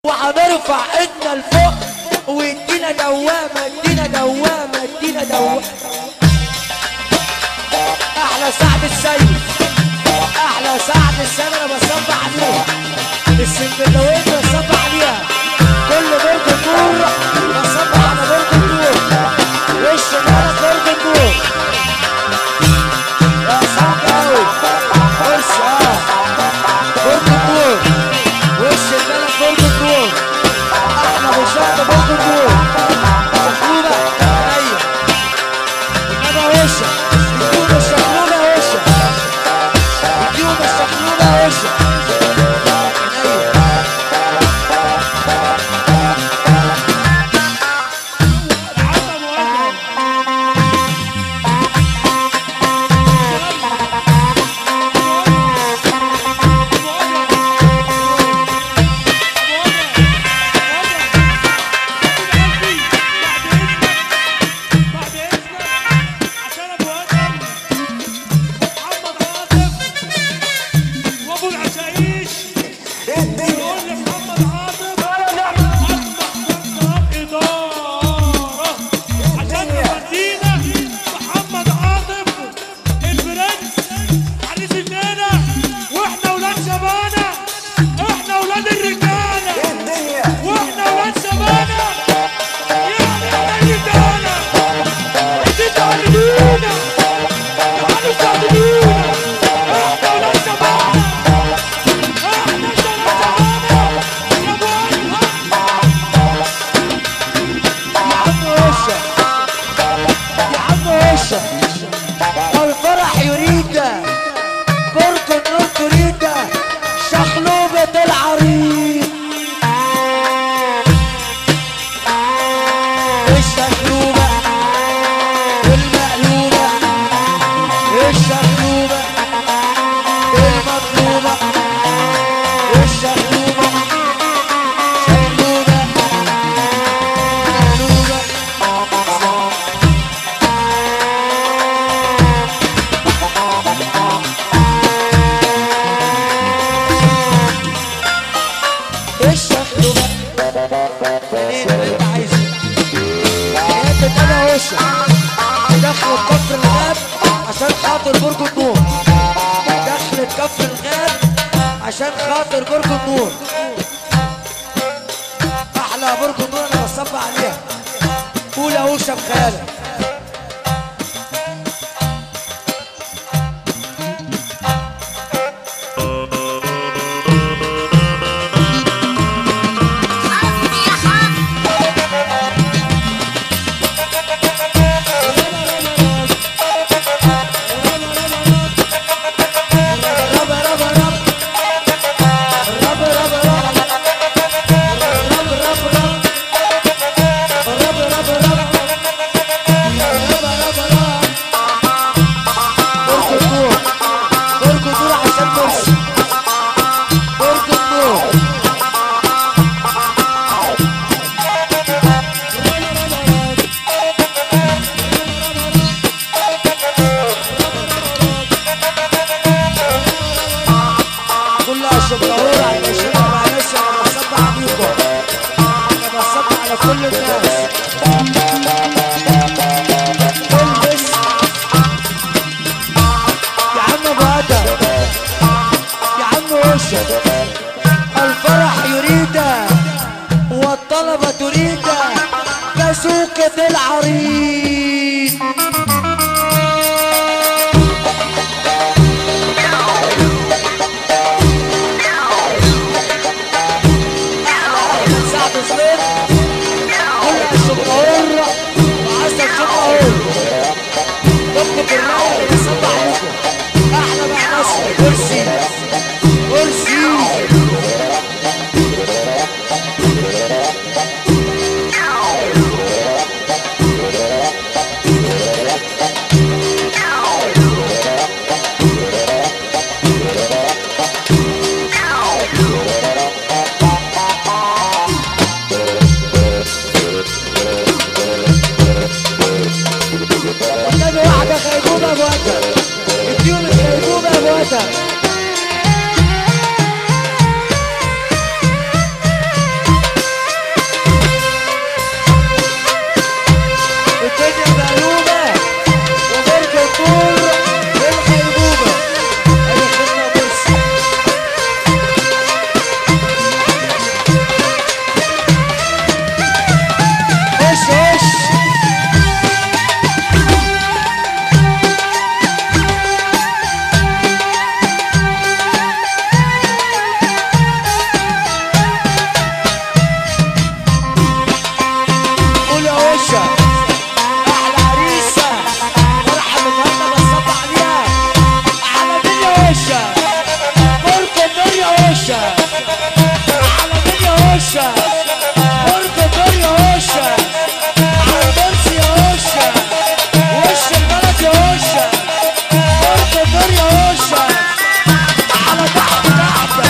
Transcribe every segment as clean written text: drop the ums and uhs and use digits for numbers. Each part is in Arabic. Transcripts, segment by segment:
وهنرفع ايدنا لفوق وادينا دوامه ادينا دوامه ادينا دوامه. احلى سعد السيد، احلى سعد السيد انا بصب عليها، السنبلاويه بصب عليها، كل برج النور بصب على برج النور، وش الملك برج النور يا صعب قوي. بص برج النور، وش الملك برج النور، احلى بشرط برج النور، شكلوبه ايوه انما وشك اديهم الشكلوبه وشك، اديهم الشكلوبه وشك دخلت كفر الغاب عشان خاطر برج النور، دخلت كفر الغاب عشان خاطر برج النور، احلى برج النور انا بصب عليها. قول يا وشة بخيالك الفرح يريد والطلبة تريد كسوكة العريس. سعد صغير كل الشبهور وعسل شبهور ضبط الراية اللي بيصب عليكم احلى بقى مصر كرسي كرسي. هوشة برج النور يا هوشة على الكرسي يا هوشة وش البلد يا هوشة برج النور يا هوشة على تحت تحت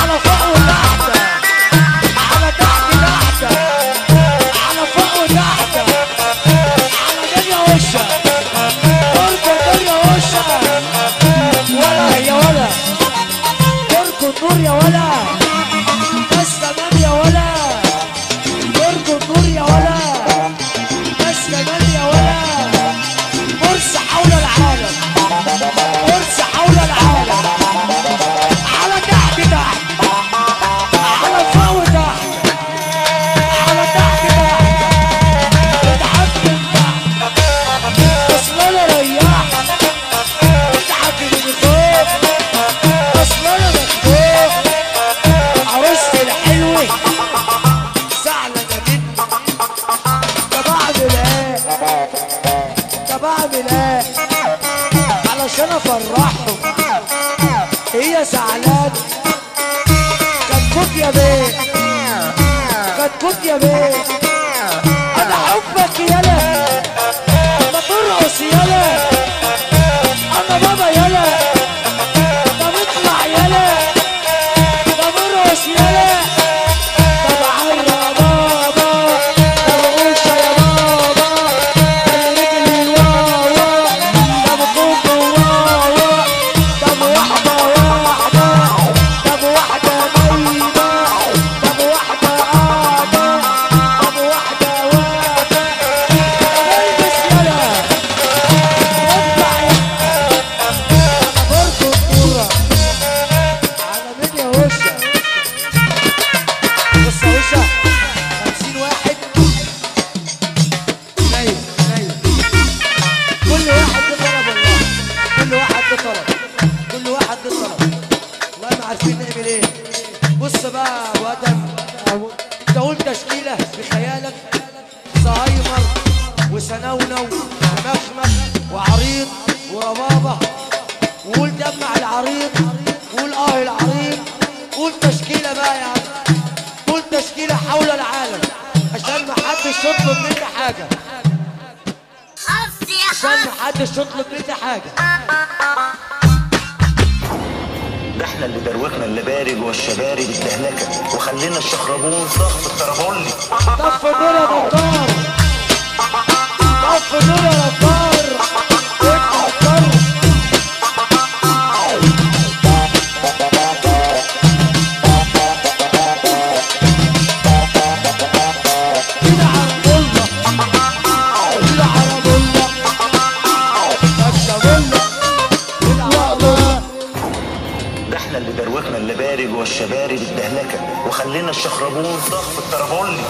على فوق وتحت على تحت تحت على فوق وتحت على مين يا هوشة برج النور يا هوشة ولا يا ولا برج النور يا ولا بس تمام يا ولا برج النور يا ولا بس تمام يا ولا مرسى حول العالم مرسى حول العالم على تحت تحت على فوق تحت على تحت تحت اتحكم تحت اصل انا ريحت اتحكم من فوق اصل انا مخنوق عروستي الحلوة زعلانة مني طب اعمل ايه طب اعمل ايه علشان افرحهم هي زعلانة كتكوت يا بيه كتكوت يا بيه انا حبك يالا ما ترقص يالا انا بابا يالا طب اطلع يالا طب ارقص يالا طب عيا يا بابا طب غوشة يا بابا طب رجلي واوا طب كوكو واوا طب واحدة واحدة طب واحدة نايمة طب واحدة قاعدة طب واحدة واقفة البس يالا اطلع يالا انا برضو الكورة على مين يا هوشة بص يا هوشة 50 واحد نايم نايم كل واحد له طلب والله كل واحد له طلب كل واحد له طلب والله ما عارفين نعمل ايه بص بقى يا ابو ادم تقول تشكيله بخيالك زهايمر وسنونو ومخمخ وعريض وربابه وقول دمع العريض وقول العريض قول تشكيله بقى يا عم قول تشكيله حول العالم عشان ما حدش يطلب مني حاجه عشان ما حدش يطلب مني حاجه ده احنا اللي دروخنا اللبارج والشبارج الدهلكه وخلينا الشخربون ضغط الترابولي طف النور يا دكتور طف النور يا دكتور اتفضل كده عرب الله كده عرب الله كده الله كده عرب الله ده احنا اللي دروخنا اللبارج والشبارج الدهلكه وخلينا الشخربون ضغط الترابولي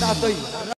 عطيه